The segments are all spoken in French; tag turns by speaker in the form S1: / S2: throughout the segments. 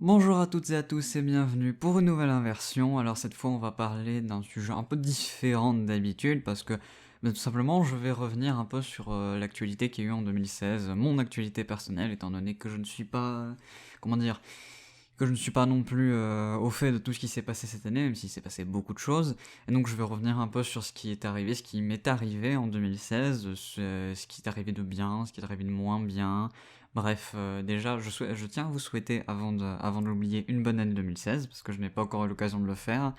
S1: Bonjour à toutes et à tous et bienvenue pour une nouvelle inversion. Alors cette fois on va parler d'un sujet un peu différent d'habitude parce que tout simplement je vais revenir un peu sur l'actualité qu'il y a eu en 2016, mon actualité personnelle étant donné que je ne suis pas, comment dire, que je ne suis pas non plus au fait de tout ce qui s'est passé cette année, même s'il s'est passé beaucoup de choses. Et donc je vais revenir un peu sur ce qui est arrivé, ce qui m'est arrivé en 2016, ce qui est arrivé de bien, ce qui est arrivé de moins bien. Bref, déjà, je tiens à vous souhaiter, avant de l'oublier, une bonne année 2016, parce que je n'ai pas encore eu l'occasion de le faire.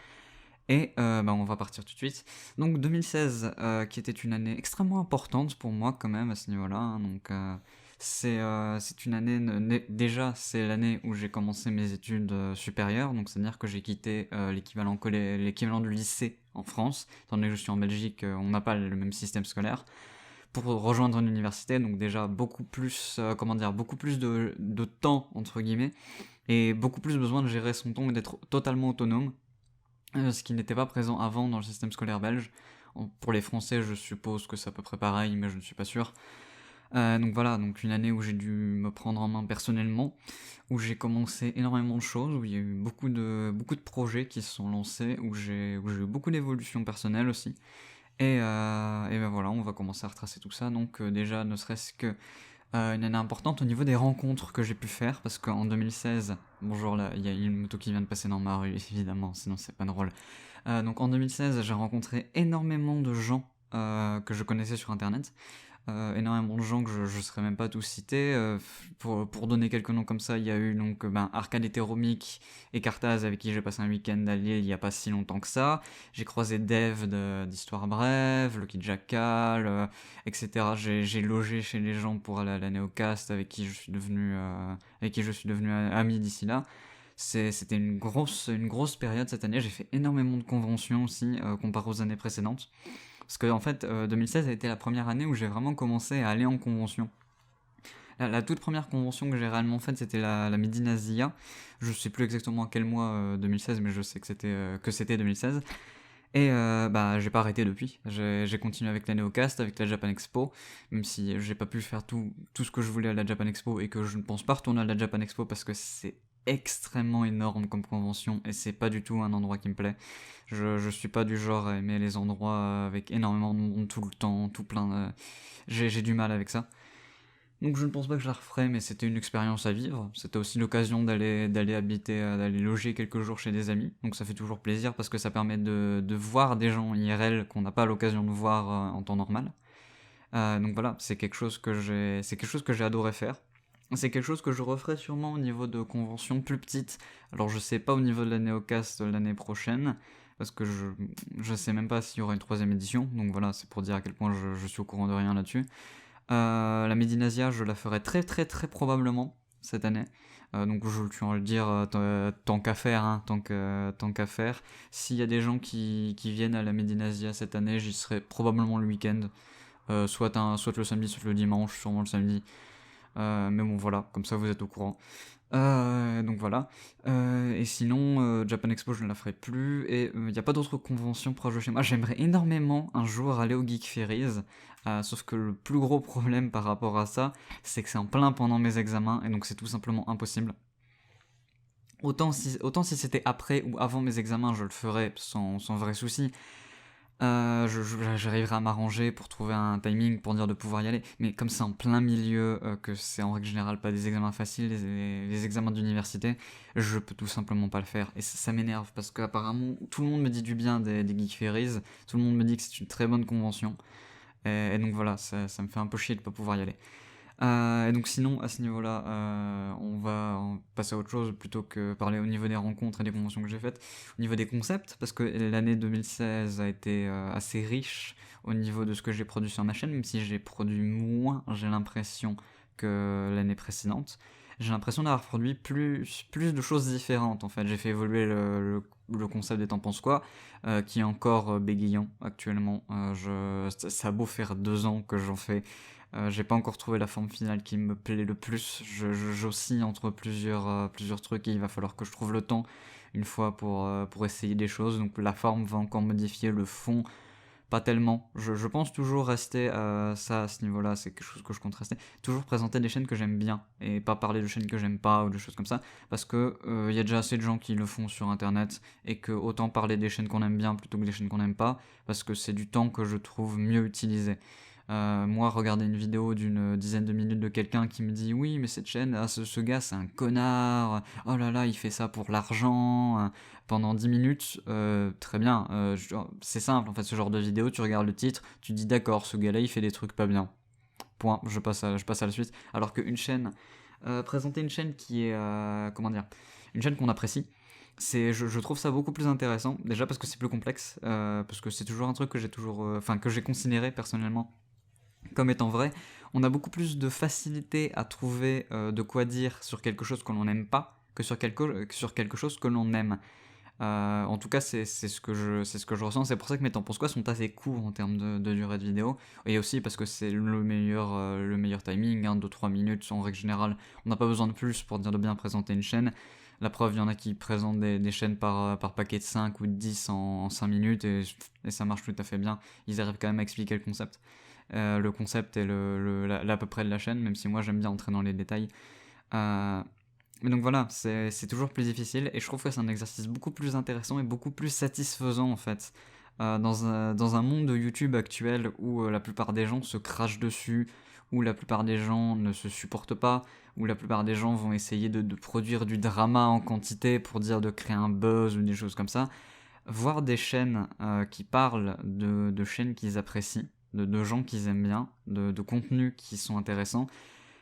S1: Et on va partir tout de suite. Donc 2016, qui était une année extrêmement importante pour moi quand même à ce niveau-là, hein. Donc c'est une année, déjà c'est l'année où j'ai commencé mes études supérieures, donc c'est-à-dire que j'ai quitté l'équivalent du lycée en France, étant donné que je suis en Belgique, on n'a pas le même système scolaire, pour rejoindre une université, donc déjà beaucoup plus, beaucoup plus de temps entre guillemets, et beaucoup plus besoin de gérer son temps et d'être totalement autonome, ce qui n'était pas présent avant dans le système scolaire belge. Pour les Français, je suppose que c'est à peu près pareil, mais je ne suis pas sûr. Donc voilà, donc une année où j'ai dû me prendre en main personnellement, où j'ai commencé énormément de choses, où il y a eu beaucoup de projets qui se sont lancés, où j'ai eu beaucoup d'évolutions personnelles aussi. Et ben voilà, on va commencer à retracer tout ça. Donc déjà, ne serait-ce que une année importante au niveau des rencontres que j'ai pu faire, parce qu'en 2016, bonjour là, il y a une moto qui vient de passer dans ma rue, évidemment, sinon c'est pas drôle. Donc en 2016, j'ai rencontré énormément de gens que je connaissais sur internet, énormément de gens que je serais même pas tous cités. Pour donner quelques noms comme ça, il y a eu donc Arcade Hétéromique et Cartaz avec qui j'ai passé un week-end à Lille il y a pas si longtemps que ça. J'ai croisé Dev d'Histoire Brève, Lucky Jackal, etc. J'ai logé chez les gens pour aller à la Néocast avec qui je suis devenu ami d'ici là. C'était une grosse période cette année. J'ai fait énormément de conventions aussi, comparé aux années précédentes. Parce que en fait, 2016 a été la première année où j'ai vraiment commencé à aller en convention. La toute première convention que j'ai réellement faite, c'était la Midi Nazia. Je sais plus exactement à quel mois 2016, mais je sais que c'était 2016. Et j'ai pas arrêté depuis. J'ai continué avec la Neocast, avec la Japan Expo, même si j'ai pas pu faire tout ce que je voulais à la Japan Expo et que je ne pense pas retourner à la Japan Expo parce que c'est extrêmement énorme comme convention et c'est pas du tout un endroit qui me plaît. Je suis pas du genre à aimer les endroits avec énormément de monde tout le temps, tout plein de... J'ai du mal avec ça. Donc je ne pense pas que je la referai, mais c'était une expérience à vivre. C'était aussi l'occasion d'aller loger quelques jours chez des amis. Donc ça fait toujours plaisir parce que ça permet de voir des gens IRL qu'on n'a pas l'occasion de voir en temps normal. Donc voilà, c'est quelque chose que j'ai adoré faire. C'est quelque chose que je referai sûrement au niveau de conventions plus petites. Alors je sais pas au niveau de la Néocast l'année prochaine, parce que je sais même pas s'il y aura une troisième édition. Donc voilà, c'est pour dire à quel point je suis au courant de rien là-dessus. La Medinasia, je la ferai très très très probablement cette année. Donc je tiens à le dire, tant qu'à faire, hein, tant qu'à faire. S'il y a des gens qui viennent à la Medinasia cette année, j'y serai probablement le week-end. Soit le samedi, soit le dimanche, sûrement le samedi. Mais bon voilà, comme ça vous êtes au courant. Donc voilà. Et sinon, Japan Expo, je ne la ferai plus. Et il n'y a pas d'autres conventions proches de chez moi. J'aimerais énormément un jour aller au Geek Ferries. Sauf que le plus gros problème par rapport à ça, c'est que c'est en plein pendant mes examens. Et donc c'est tout simplement impossible. Autant si c'était après ou avant mes examens, je le ferais sans vrai souci. J'arriverai à m'arranger pour trouver un timing pour dire de pouvoir y aller. Mais comme c'est en plein milieu, que c'est en règle générale pas des examens faciles, les examens d'université, je peux tout simplement pas le faire. Et ça m'énerve parce qu'apparemment tout le monde me dit du bien des Geek Ferries, tout le monde me dit que c'est une très bonne convention. Et donc voilà, ça me fait un peu chier de pas pouvoir y aller. Et donc sinon, à ce niveau-là, on va passer à autre chose plutôt que parler au niveau des rencontres et des conventions que j'ai faites. Au niveau des concepts, parce que l'année 2016 a été assez riche au niveau de ce que j'ai produit sur ma chaîne, même si j'ai produit moins, j'ai l'impression, que l'année précédente. J'ai l'impression d'avoir produit plus de choses différentes, en fait. J'ai fait évoluer le concept des T'en penses quoi, qui est encore bégayant actuellement. Ça a beau faire 2 ans que j'en fais, j'ai pas encore trouvé la forme finale qui me plaît le plus. J'oscille entre plusieurs trucs et il va falloir que je trouve le temps une fois pour essayer des choses. Donc la forme va encore modifier, le fond pas tellement. Je pense toujours rester à ça, à ce niveau-là, c'est quelque chose que je compte rester. Toujours présenter des chaînes que j'aime bien, et pas parler de chaînes que j'aime pas, ou de choses comme ça, parce que y a déjà assez de gens qui le font sur Internet, et que autant parler des chaînes qu'on aime bien plutôt que des chaînes qu'on n'aime pas, parce que c'est du temps que je trouve mieux utilisé. Moi, regarder une vidéo d'une dizaine de minutes de quelqu'un qui me dit oui, mais cette chaîne, ah, ce gars, c'est un connard, oh là là, il fait ça pour l'argent, pendant 10 minutes, très bien, c'est simple en fait, ce genre de vidéo, tu regardes le titre, tu dis d'accord, ce gars-là, il fait des trucs pas bien. Point, je passe à la suite. Alors qu'une chaîne, présenter une chaîne qui est, comment dire, une chaîne qu'on apprécie, je trouve ça beaucoup plus intéressant, déjà parce que c'est plus complexe, parce que c'est toujours un truc que j'ai toujours, enfin que j'ai considéré personnellement comme étant vrai, on a beaucoup plus de facilité à trouver de quoi dire sur quelque chose que l'on n'aime pas que sur quelque chose que l'on aime. En tout cas, c'est ce que je ressens. C'est pour ça que mes temps pour soi sont assez courts en termes de durée de vidéo. Et aussi parce que c'est le meilleur timing, 2-3 minutes en règle générale. On n'a pas besoin de plus pour dire de bien présenter une chaîne. La preuve, il y en a qui présentent des chaînes par paquet de 5 ou de 10 en 5 minutes et ça marche tout à fait bien. Ils arrivent quand même à expliquer le concept et à peu près de la chaîne, même si moi j'aime bien entrer dans les détails. Mais donc voilà, c'est toujours plus difficile et je trouve que c'est un exercice beaucoup plus intéressant et beaucoup plus satisfaisant en fait. Dans un monde de YouTube actuel où la plupart des gens se crachent dessus, où la plupart des gens ne se supportent pas, où la plupart des gens vont essayer de produire du drama en quantité pour dire de créer un buzz ou des choses comme ça, voir des chaînes qui parlent de chaînes qu'ils apprécient, de gens qu'ils aiment bien, de contenus qui sont intéressants,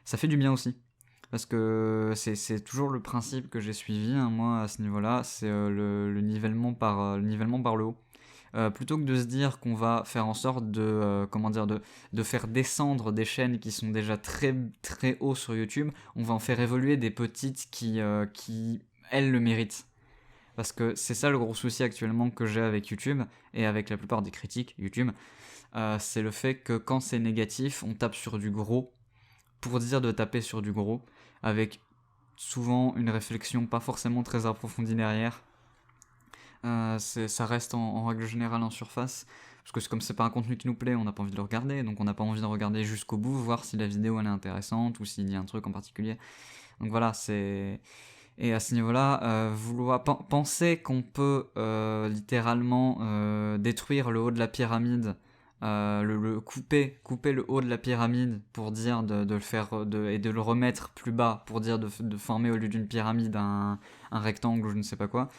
S1: ça fait du bien aussi. Parce que c'est toujours le principe que j'ai suivi, hein, moi, à ce niveau-là, c'est le nivellement le nivellement par le haut. Plutôt que de se dire qu'on va faire en sorte comment dire, de faire descendre des chaînes qui sont déjà très, très haut sur YouTube, on va en faire évoluer des petites qui elles, le méritent. Parce que c'est ça le gros souci actuellement que j'ai avec YouTube, et avec la plupart des critiques YouTube, c'est le fait que quand c'est négatif, on tape sur du gros, pour dire de taper sur du gros, avec souvent une réflexion pas forcément très approfondie derrière. Ça reste en règle générale en surface, parce que comme c'est pas un contenu qui nous plaît, on n'a pas envie de le regarder, donc on n'a pas envie de regarder jusqu'au bout, voir si la vidéo elle est intéressante ou s'il y a un truc en particulier. Donc voilà, c'est... Et à ce niveau-là, penser qu'on peut littéralement détruire le haut de la pyramide, couper le haut de la pyramide pour dire de le faire et de le remettre plus bas pour dire de former au lieu d'une pyramide un rectangle ou je ne sais pas quoi,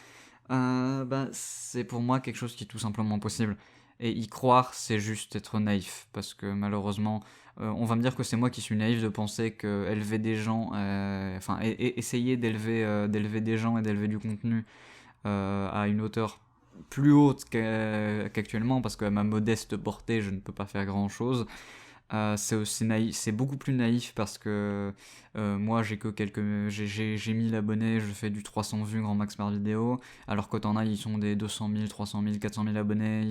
S1: c'est pour moi quelque chose qui est tout simplement possible. Et y croire, c'est juste être naïf, parce que malheureusement, on va me dire que c'est moi qui suis naïf de penser que élever des gens, essayer d'élever des gens et d'élever du contenu à une hauteur plus haute qu'actuellement, parce qu'à ma modeste portée, je ne peux pas faire grand-chose. C'est aussi naïf, c'est beaucoup plus naïf parce que moi j'ai que j'ai 1000 abonnés, je fais du 300 vues grand max par vidéo, alors que t'en as ils sont des 200 000, 300 000, 400 000 abonnés,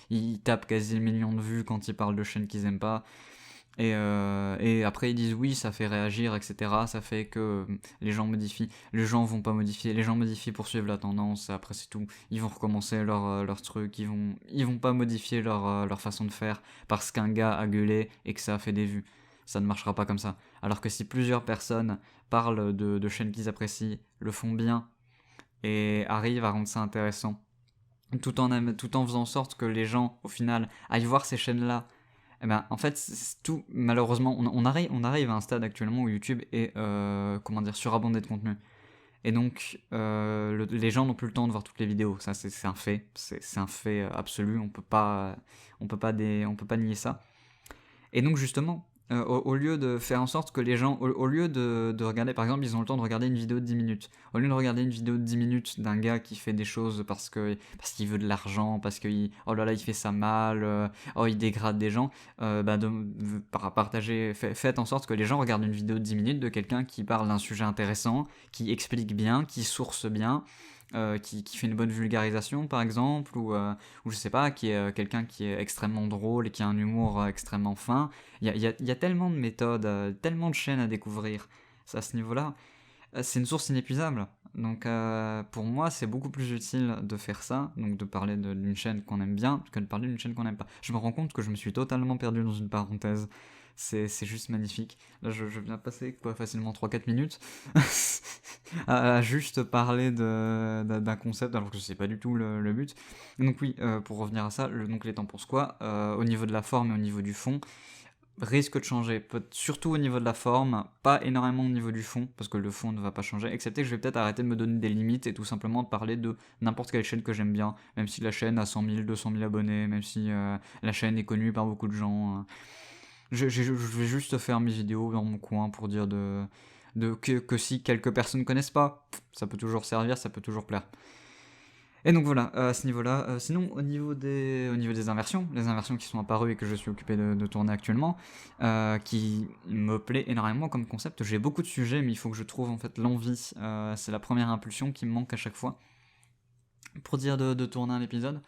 S1: ils tapent quasi le million de vues quand ils parlent de chaînes qu'ils aiment pas. Et après ils disent oui, ça fait réagir, etc. Ça fait que les gens modifient. Les gens vont pas modifier. Les gens modifient pour suivre la tendance. Et après c'est tout. Ils vont recommencer leur truc. Ils vont pas modifier leur façon de faire parce qu'un gars a gueulé et que ça a fait des vues. Ça ne marchera pas comme ça. Alors que si plusieurs personnes parlent de chaînes qu'ils apprécient, le font bien et arrivent à rendre ça intéressant, tout en faisant en sorte que les gens, au final, aillent voir ces chaînes-là. Eh ben, en fait, c'est tout, malheureusement, on arrive à un stade actuellement où YouTube est, surabondé de contenu. Et donc, les gens n'ont plus le temps de voir toutes les vidéos. Ça, c'est un fait. C'est un fait absolu. On peut pas nier ça. Et donc justement, au lieu de faire en sorte que les gens, au lieu de regarder, par exemple, ils ont le temps de regarder une vidéo de 10 minutes. Au lieu de regarder une vidéo de 10 minutes d'un gars qui fait des choses parce qu'il veut de l'argent, oh là là, il fait ça mal, oh il dégrade des gens, faites en sorte que les gens regardent une vidéo de 10 minutes de quelqu'un qui parle d'un sujet intéressant, qui explique bien, qui source bien, qui fait une bonne vulgarisation par exemple, ou je sais pas, qui est quelqu'un qui est extrêmement drôle et qui a un humour extrêmement fin. Il y a tellement de méthodes, tellement de chaînes à découvrir. À ce niveau-là, c'est une source inépuisable. Donc pour moi, c'est beaucoup plus utile de faire ça, donc de parler d'une chaîne qu'on aime bien, que de parler d'une chaîne qu'on n'aime pas. Je me rends compte que je me suis totalement perdu dans une parenthèse. C'est juste magnifique. Là, je viens de passer facilement 3-4 minutes à juste parler d'un concept, alors que c'est pas du tout le but. Donc oui, pour revenir à ça, donc les temps pour squat, au niveau de la forme et au niveau du fond, risque de changer, surtout au niveau de la forme, pas énormément au niveau du fond, parce que le fond ne va pas changer, excepté que je vais peut-être arrêter de me donner des limites et tout simplement de parler de n'importe quelle chaîne que j'aime bien, même si la chaîne a 100 000, 200 000 abonnés, même si la chaîne est connue par beaucoup de gens. Je vais juste faire mes vidéos dans mon coin pour dire que si quelques personnes connaissent pas, ça peut toujours servir, ça peut toujours plaire. Et donc voilà, à ce niveau-là. Sinon, au niveau des inversions, les inversions qui sont apparues et que je suis occupé de tourner actuellement, qui me plaît énormément comme concept. J'ai beaucoup de sujets, mais il faut que je trouve en fait l'envie. C'est la première impulsion qui me manque à chaque fois pour dire de tourner un épisode.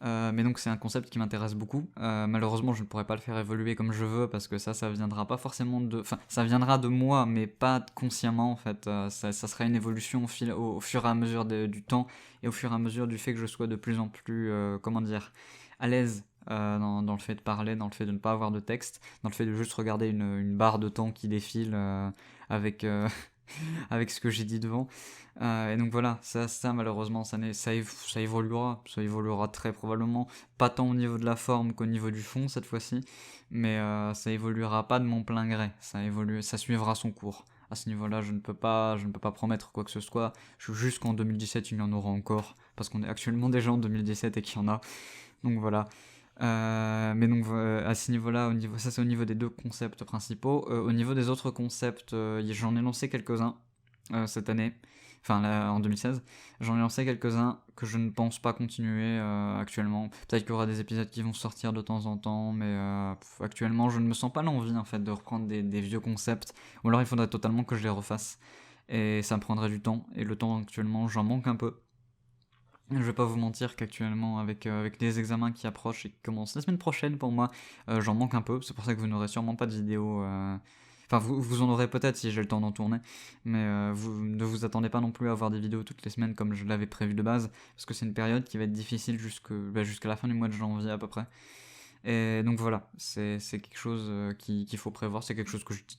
S1: Mais donc c'est un concept qui m'intéresse beaucoup. Malheureusement, je ne pourrais pas le faire évoluer comme je veux parce que ça viendra pas forcément de... Enfin, ça viendra de moi, mais pas consciemment en fait. Ça sera une évolution au fur et à mesure du temps et au fur et à mesure du fait que je sois de plus en plus, comment dire, à l'aise dans le fait de parler, dans le fait de ne pas avoir de texte, dans le fait de juste regarder une barre de temps qui défile avec... avec ce que j'ai dit devant. Et donc voilà, ça malheureusement, ça évoluera très probablement, pas tant au niveau de la forme qu'au niveau du fond cette fois-ci, mais ça évoluera pas de mon plein gré, ça suivra son cours. À ce niveau-là, je ne peux pas promettre quoi que ce soit. Jusqu'en 2017, il y en aura encore, parce qu'on est actuellement déjà en 2017 et qu'il y en a. Donc voilà. Mais donc à ce niveau-là, ça c'est au niveau des deux concepts principaux. Au niveau des autres concepts, j'en ai lancé quelques-uns cette année, enfin là, en 2016. J'en ai lancé quelques-uns que je ne pense pas continuer actuellement. Peut-être qu'il y aura des épisodes qui vont sortir de temps en temps, mais actuellement je ne me sens pas l'envie en fait de reprendre des vieux concepts. Ou alors il faudrait totalement que je les refasse. Et ça me prendrait du temps. Et le temps actuellement, j'en manque un peu. Je vais pas vous mentir qu'actuellement, avec les examens qui approchent et qui commencent la semaine prochaine pour moi, j'en manque un peu. C'est pour ça que vous n'aurez sûrement pas de vidéo. Enfin, vous en aurez peut-être si j'ai le temps d'en tourner, mais vous ne vous attendez pas non plus à avoir des vidéos toutes les semaines comme je l'avais prévu de base, parce que c'est une période qui va être difficile jusqu'à la fin du mois de janvier à peu près. Et donc voilà, c'est quelque chose qu'il faut prévoir, c'est quelque chose que je dis.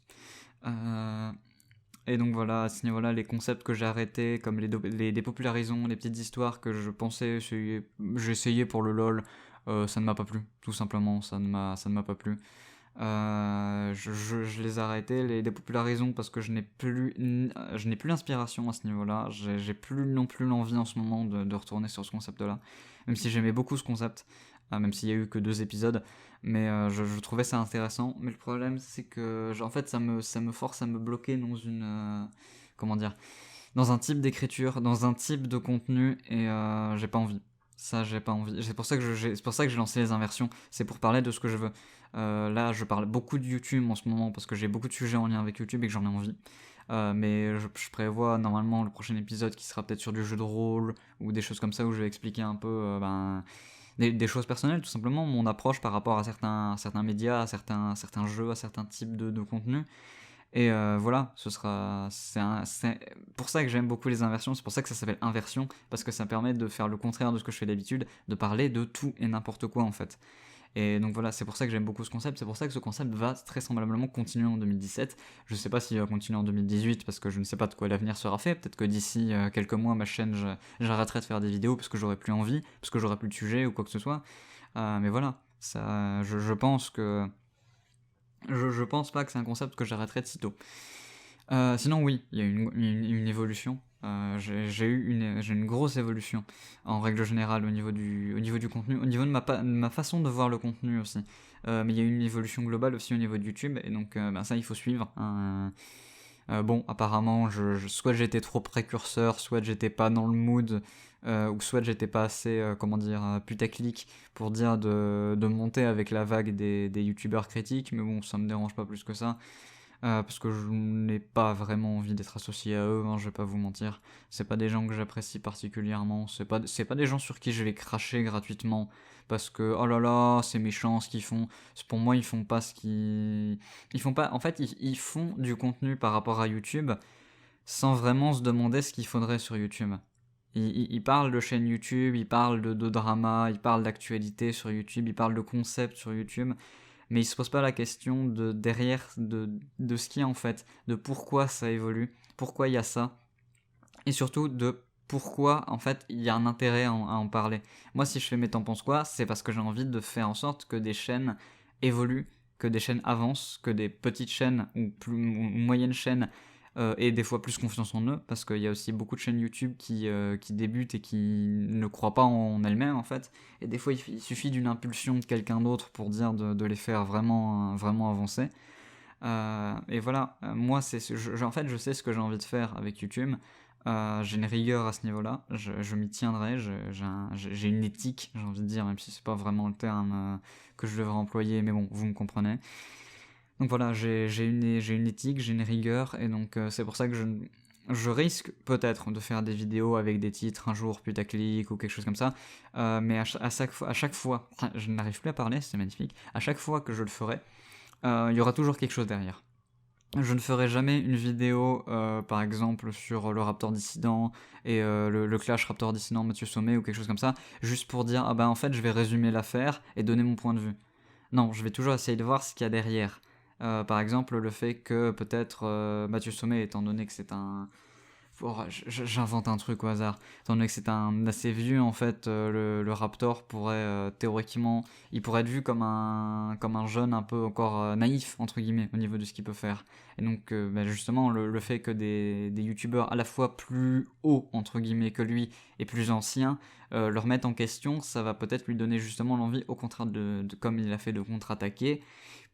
S1: Et donc voilà, à ce niveau-là, les concepts que j'ai arrêtés, comme les dépopularisons, les petites histoires que je pensais j'ai essayé pour le LOL, ça ne m'a pas plu, tout simplement, ça ne m'a pas plu. Je les ai arrêtés, les dépopularisons, parce que je n'ai plus l'inspiration à ce niveau-là, j'ai plus non plus l'envie en ce moment de retourner sur ce concept-là, même si j'aimais beaucoup ce concept, même s'il y a eu que 2 épisodes, mais je trouvais ça intéressant. Mais le problème, c'est que en fait, ça me force à me bloquer dans comment dire, dans un type d'écriture, dans un type de contenu, et j'ai pas envie. Ça, j'ai pas envie. C'est pour ça que j'ai lancé les inversions. C'est pour parler de ce que je veux. Là, je parle beaucoup de YouTube en ce moment parce que j'ai beaucoup de sujets en lien avec YouTube et que j'en ai envie. Mais je prévois normalement le prochain épisode qui sera peut-être sur du jeu de rôle ou des choses comme ça où je vais expliquer un peu des choses personnelles, tout simplement, mon approche par rapport à certains médias, à certains jeux, à certains types de contenus. Et voilà, c'est pour ça que j'aime beaucoup les inversions, c'est pour ça que ça s'appelle inversion, parce que ça permet de faire le contraire de ce que je fais d'habitude, de parler de tout et n'importe quoi en fait. Et donc voilà, c'est pour ça que j'aime beaucoup ce concept, c'est pour ça que ce concept va très semblablement continuer en 2017. Je sais pas s'il va continuer en 2018 parce que je ne sais pas de quoi l'avenir sera fait. Peut-être que d'ici quelques mois, ma chaîne, j'arrêterai de faire des vidéos parce que j'aurai plus envie, parce que j'aurai plus de sujet ou quoi que ce soit. Mais voilà, je pense que. Je pense pas que c'est un concept que j'arrêterai de sitôt. Sinon, oui, il y a une évolution. J'ai une grosse évolution en règle générale au niveau du contenu, au niveau de ma façon de voir le contenu aussi. Mais il y a une évolution globale aussi au niveau de YouTube, et donc ça il faut suivre, hein. Bon, apparemment, soit j'étais trop précurseur, soit j'étais pas dans le mood, ou soit j'étais pas assez, comment dire, putaclic pour dire de monter avec la vague des youtubeurs critiques, mais bon, ça me dérange pas plus que ça. Parce que je n'ai pas vraiment envie d'être associé à eux, hein, je vais pas vous mentir. C'est pas des gens que j'apprécie particulièrement, c'est pas des gens sur qui je vais cracher gratuitement, parce que, oh là là, c'est méchant ce qu'ils font. Pour moi, ils font pas ce qu'ils... Ils font pas... En fait, ils font du contenu par rapport à YouTube, sans vraiment se demander ce qu'il faudrait sur YouTube. Il parle de chaîne YouTube, il parle de drama, il parle d'actualité sur YouTube, il parle de concepts sur YouTube, mais il se pose pas la question de derrière, de ce qu'il y a en fait, de pourquoi ça évolue, pourquoi il y a ça, et surtout de pourquoi en fait il y a un intérêt à en parler. Moi, si je fais mes T'en penses quoi, c'est parce que j'ai envie de faire en sorte que des chaînes évoluent, que des chaînes avancent, que des petites chaînes ou moyennes chaînes aient des fois plus confiance en eux, parce qu'il y a aussi beaucoup de chaînes YouTube qui débutent et qui ne croient pas en elles-mêmes en fait, et des fois il suffit d'une impulsion de quelqu'un d'autre pour dire de les faire vraiment, vraiment avancer. Et voilà, moi, en fait, je sais ce que j'ai envie de faire avec YouTube. J'ai une rigueur à ce niveau-là, je m'y tiendrai, j'ai une éthique, j'ai envie de dire, même si c'est pas vraiment le terme que je devrais employer, mais bon, vous me comprenez. Donc voilà, j'ai une éthique, j'ai une rigueur, et donc c'est pour ça que je risque peut-être de faire des vidéos avec des titres un jour putaclic ou quelque chose comme ça, mais à chaque fois, je n'arrive plus à parler, c'est magnifique, à chaque fois que je le ferai, il y aura toujours quelque chose derrière. Je ne ferai jamais une vidéo, par exemple, sur le Raptor dissident et le clash Raptor dissident Mathieu Sommet ou quelque chose comme ça, juste pour dire, ah bah en fait je vais résumer l'affaire et donner mon point de vue. Non, je vais toujours essayer de voir ce qu'il y a derrière. Par exemple, le fait que peut-être Mathieu Sommet, étant donné que c'est un, j'invente un truc au hasard. Étant donné que c'est un assez vieux, en fait, le Raptor pourrait théoriquement, il pourrait être vu comme un jeune un peu encore naïf, entre guillemets, au niveau de ce qu'il peut faire. Et donc, bah, justement, le fait que des youtubeurs à la fois plus hauts, entre guillemets, que lui, et plus anciens, le remettent en question, ça va peut-être lui donner justement l'envie, au contraire comme il a fait, de contre-attaquer,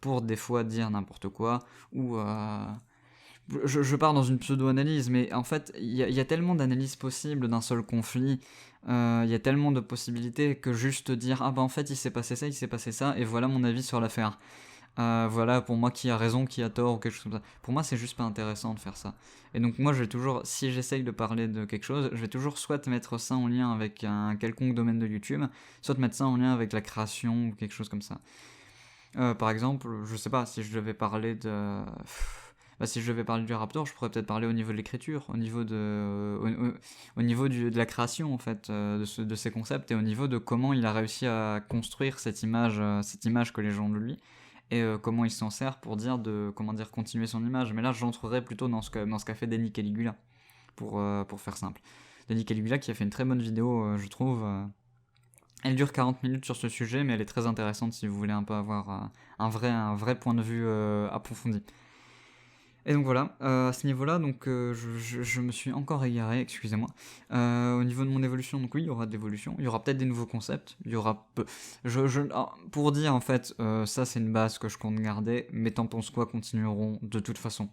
S1: pour des fois dire n'importe quoi, ou je pars dans une pseudo-analyse, mais en fait, il y a tellement d'analyses possibles d'un seul conflit, il y a tellement de possibilités que juste dire ah bah en fait il s'est passé ça, il s'est passé ça, et voilà mon avis sur l'affaire. Voilà pour moi qui a raison, qui a tort, ou quelque chose comme ça. Pour moi, c'est juste pas intéressant de faire ça. Et donc, moi, je vais toujours, si j'essaye de parler de quelque chose, je vais toujours soit mettre ça en lien avec un quelconque domaine de YouTube, soit mettre ça en lien avec la création ou quelque chose comme ça. Par exemple, je sais pas, si je devais parler de. Bah, si je devais parler du Raptor, je pourrais peut-être parler au niveau de l'écriture, au niveau de la création en fait, de ces concepts, et au niveau de comment il a réussi à construire cette image que les gens ont de lui, et comment il s'en sert pour comment dire, continuer son image. Mais là, j'entrerais plutôt dans ce qu'a fait Denis Caligula, pour faire simple. Denis Caligula qui a fait une très bonne vidéo, je trouve. Elle dure 40 minutes sur ce sujet, mais elle est très intéressante si vous voulez un peu avoir un vrai point de vue approfondi. Et donc voilà, à ce niveau-là, donc je me suis encore égaré, excusez-moi. Au niveau de mon évolution, donc oui, il y aura de l'évolution, il y aura peut-être des nouveaux concepts, il y aura pour dire en fait, ça c'est une base que je compte garder, mais T'en penses quoi continueront de toute façon.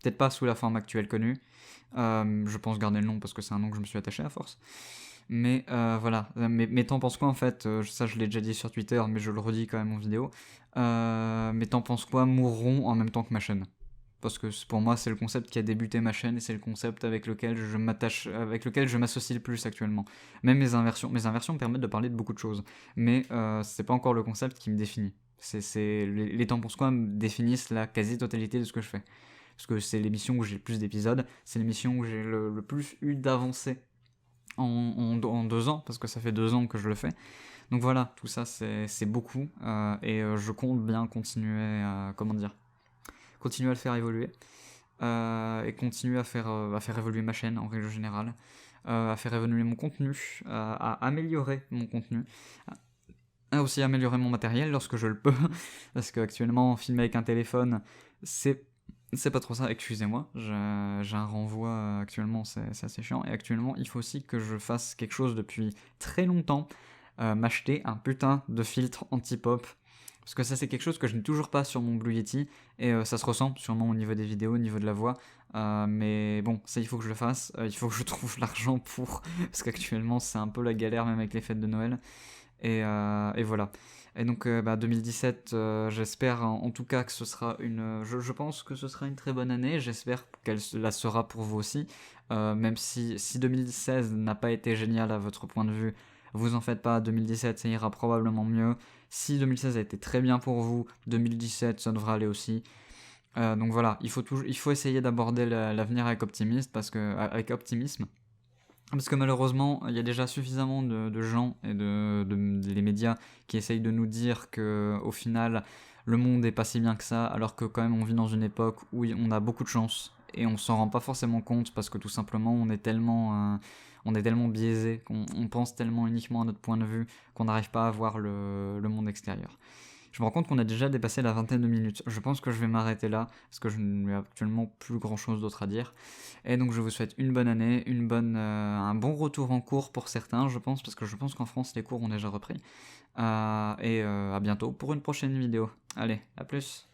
S1: Peut-être pas sous la forme actuelle connue, je pense garder le nom parce que c'est un nom que je me suis attaché à force. Mais voilà, mais T'en penses quoi en fait, ça je l'ai déjà dit sur Twitter, mais je le redis quand même en vidéo. Mais T'en penses quoi mourront en même temps que ma chaîne. Parce que pour moi c'est le concept qui a débuté ma chaîne et c'est le concept avec lequel je m'associe le plus actuellement. Même mes inversions me permettent de parler de beaucoup de choses, mais c'est pas encore le concept qui me définit. Les T'en penses quoi me définissent la quasi-totalité de ce que je fais. Parce que c'est l'émission où j'ai le plus d'épisodes, c'est l'émission où j'ai le plus eu d'avancées en 2 ans, parce que ça fait 2 ans que je le fais. Donc voilà, tout ça c'est beaucoup, et je compte bien continuer, continuer à le faire évoluer, et continuer à faire évoluer ma chaîne en règle générale, à faire évoluer mon contenu, à améliorer mon contenu, à aussi améliorer mon matériel lorsque je le peux, parce qu'actuellement filmer avec un téléphone, c'est pas trop ça, excusez-moi, j'ai un renvoi actuellement, c'est assez chiant, et actuellement il faut aussi que je fasse quelque chose depuis très longtemps, m'acheter un putain de filtre anti-pop, parce que ça c'est quelque chose que je n'ai toujours pas sur mon Blue Yeti, et ça se ressent sûrement au niveau des vidéos, au niveau de la voix, mais bon, ça il faut que je le fasse, il faut que je trouve l'argent pour, parce qu'actuellement c'est un peu la galère même avec les fêtes de Noël, et voilà. Et donc 2017, j'espère en tout cas que ce sera je pense que ce sera une très bonne année, j'espère qu'elle la sera pour vous aussi, même si 2016 n'a pas été génial à votre point de vue, vous en faites pas, 2017 ça ira probablement mieux. Si 2016 a été très bien pour vous, 2017 ça devrait aller aussi. Donc voilà, il faut essayer d'aborder l'avenir avec avec optimisme. Parce que malheureusement, il y a déjà suffisamment de gens et les médias qui essayent de nous dire que au final, le monde est pas si bien que ça, alors que quand même on vit dans une époque où on a beaucoup de chance et on s'en rend pas forcément compte parce que tout simplement on est tellement biaisé, qu'on pense tellement uniquement à notre point de vue qu'on n'arrive pas à voir le monde extérieur. Je me rends compte qu'on a déjà dépassé la vingtaine de minutes. Je pense que je vais m'arrêter là, parce que je n'ai actuellement plus grand chose d'autre à dire. Et donc je vous souhaite une bonne année, un bon retour en cours pour certains, je pense, parce que je pense qu'en France les cours ont déjà repris. À bientôt pour une prochaine vidéo. Allez, à plus.